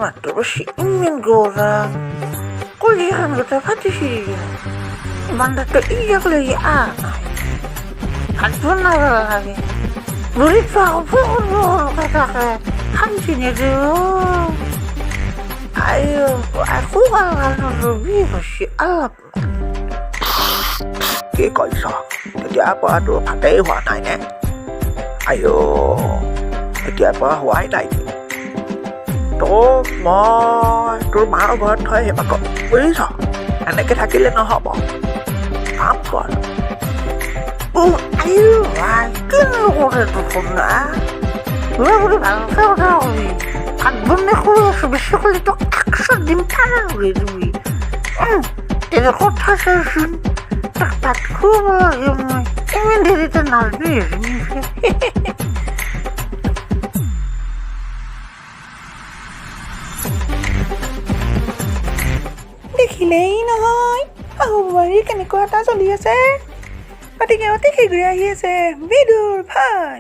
মাত্ৰ বেছি ইমান গৌৰা কলি এখন গোটেই ফাটিছি ইমান তাতো ইয়াক লৈ নাই ভাত বনাব লাগে বুঢ়ীত ফুলকৈ থাকে শান্তি নিদিও আইও একো ভাল নলবি হৈছে অলপ কি কৈছ তেতিয়াৰ পৰা তোৰ ভাতেই হোৱা নাই নে আইও তেতিয়াৰ পৰা হোৱাই নাই তোক মই তোৰ মাৰ ঘৰত থৈ আহিম আকৌ বুজিছ এনেকে থাকিলে নহ'ব কাম কৰ আইও কিনো কৰে দেখোন না বুলি ভালকে কথা কবি ভাত বনাই শুই আছো বেছি ক'লে তোক 100 দিন পাৰা কৰি দিবি তেনে কথা চাচোন তাক ভাত খুৱাব লাগে মই ইমান দেৰিতে নাজবি দেখিলেই নহয় শাহু বোৱাৰীৰ কেনেকুৱা এটা চলি আছে গতিকে অতি শীঘ্ৰে আহি আছে বিদুৰ ভাই